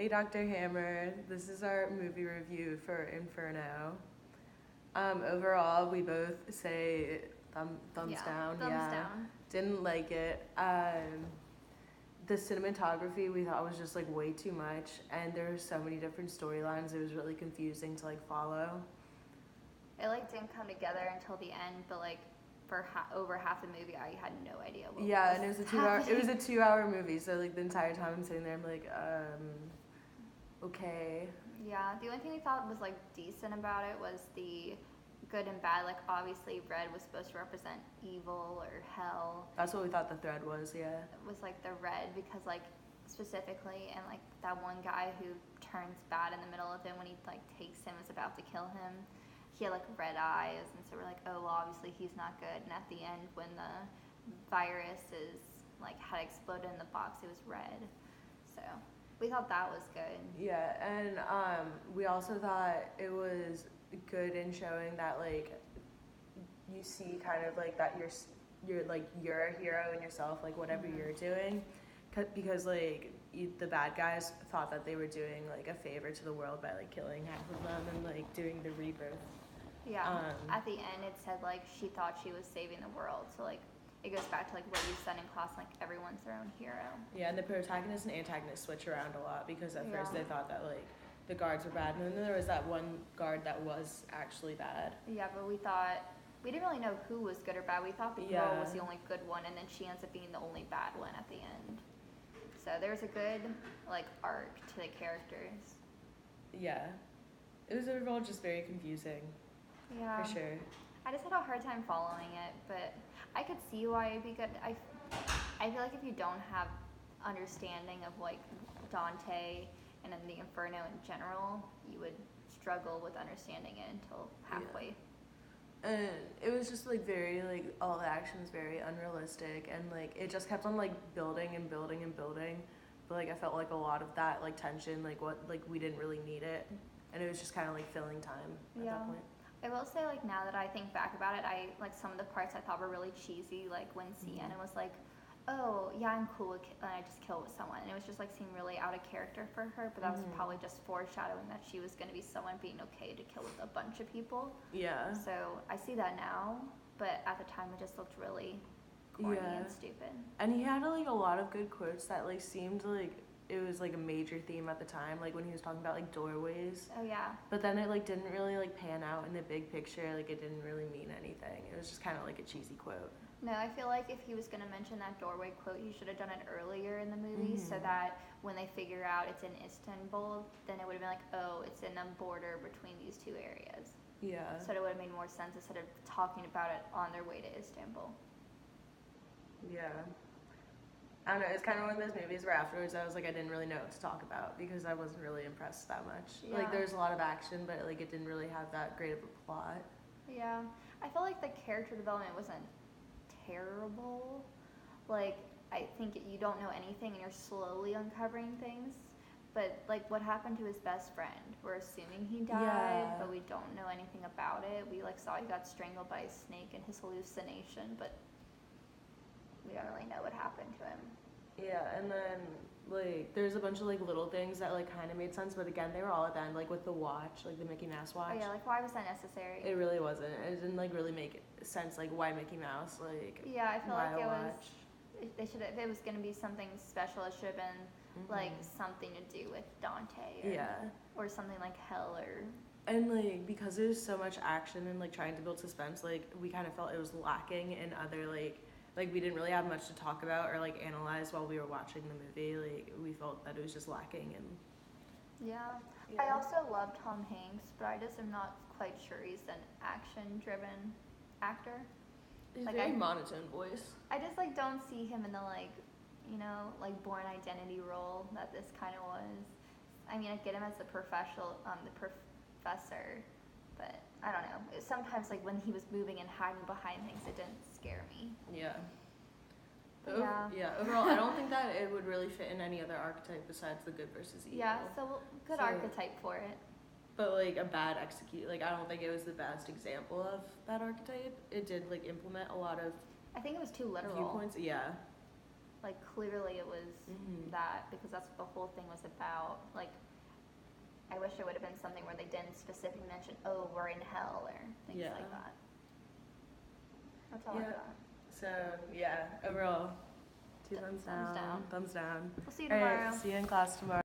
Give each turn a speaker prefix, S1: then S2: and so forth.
S1: Hey, Dr. Hammer. This is our movie review for Inferno. Overall, we both say thumbs down.
S2: Thumbs down.
S1: Didn't like it. The cinematography we thought was just like way too much, and there were so many different storylines. It was really confusing to like follow.
S2: It didn't come together until the end, but for over half the movie, I had no idea what.
S1: Yeah, and it was a 2 hour. It was a 2 hour movie, so like the entire time I'm sitting there, I'm like, okay.
S2: Yeah, the only thing we thought was decent about it was the good and bad. Obviously, red was supposed to represent evil or hell.
S1: That's what we thought the thread was. Yeah.
S2: It was the red because specifically, and that one guy who turns bad in the middle of it when he takes him, is about to kill him. He had red eyes, and so we're oh, well, obviously he's not good. And at the end, when the virus is had exploded in the box, it was red. So we thought that was good.
S1: Yeah, and we also thought it was good in showing that you see kind of that you're a hero in yourself, whatever you're doing, because the bad guys thought that they were doing a favor to the world by killing half of them and doing the rebirth.
S2: Yeah. At the end, it said she thought she was saving the world. So it goes back to what you said in class, everyone's their own hero.
S1: Yeah, and the protagonist and antagonist switch around a lot because at first they thought that the guards were bad, and then there was that one guard that was actually bad.
S2: Yeah, but we didn't really know who was good or bad. We thought the girl was the only good one, and then she ends up being the only bad one at the end. So there's a good arc to the characters.
S1: Yeah, it was overall just very confusing.
S2: Yeah,
S1: for sure.
S2: I just had a hard time following it, but I could see why it'd be good. I feel if you don't have understanding of Dante and then the Inferno in general, you would struggle with understanding it until halfway.
S1: Yeah. And it was just very all the action's very unrealistic, and it just kept on building and building and building, but I felt a lot of that tension we didn't really need it, and it was just kind of filling time at that point.
S2: I will say, now that I think back about it, I some of the parts I thought were really cheesy, when Sienna was oh, yeah, I'm cool with and I just killed someone. And it was just seemed really out of character for her, but that was probably just foreshadowing that she was going to be someone being okay to kill a bunch of people.
S1: Yeah.
S2: So I see that now, but at the time it just looked really corny and stupid.
S1: And he had a lot of good quotes that seemed it was a major theme at the time, when he was talking about doorways.
S2: Oh yeah.
S1: But then it didn't really pan out in the big picture. It didn't really mean anything. It was just kind of a cheesy quote.
S2: No, I feel if he was going to mention that doorway quote, he should have done it earlier in the movie, so that when they figure out it's in Istanbul, then it would have been oh, it's in the border between these two areas.
S1: Yeah.
S2: So it would have made more sense instead of talking about it on their way to Istanbul.
S1: Yeah. I don't know, it's kind of one of those movies where afterwards I was I didn't really know what to talk about because I wasn't really impressed that much.
S2: Yeah.
S1: There's a lot of action, but it didn't really have that great of a plot.
S2: Yeah. I felt the character development wasn't terrible. I think you don't know anything and you're slowly uncovering things. But what happened to his best friend? We're assuming he died, but we don't know anything about it. We saw he got strangled by a snake in his hallucination, but we don't really know what happened to him.
S1: Yeah, and then there's a bunch of little things that kind of made sense, but again they were all at the end, with the watch, the Mickey Mouse watch.
S2: Oh yeah, why was that necessary?
S1: It really wasn't. It didn't really make sense, why Mickey Mouse,
S2: yeah, I feel
S1: why
S2: it
S1: watch?
S2: Was they should have, if it was going to be something special, it should have been something to do with Dante or something hell or.
S1: And because there's so much action and trying to build suspense, we kind of felt it was lacking in other we didn't really have much to talk about or analyze while we were watching the movie. We felt that it was just lacking. And
S2: yeah. I also love Tom Hanks, but I just am not quite sure he's an action-driven actor.
S1: He's a very monotone voice.
S2: I just don't see him in the Born Identity role that this kind of was. I mean, I get him as the professor, but I don't know. Sometimes when he was moving and hiding behind things, it didn't scare me.
S1: Yeah.
S2: Yeah.
S1: Overall, I don't think that it would really fit in any other archetype besides the good versus evil.
S2: Yeah, so good archetype for it.
S1: But a bad execute, I don't think it was the best example of that archetype. It did implement a lot of
S2: I think it was too literal.
S1: viewpoints. Yeah.
S2: Like clearly it was that, because that's what the whole thing was about. Like I wish it would have been something where they didn't specifically mention, oh, we're in hell or things like that. That's all I got.
S1: So yeah, overall, 2 thumbs down. Thumbs down.
S2: We'll see you
S1: All
S2: tomorrow.
S1: right, see you in class tomorrow.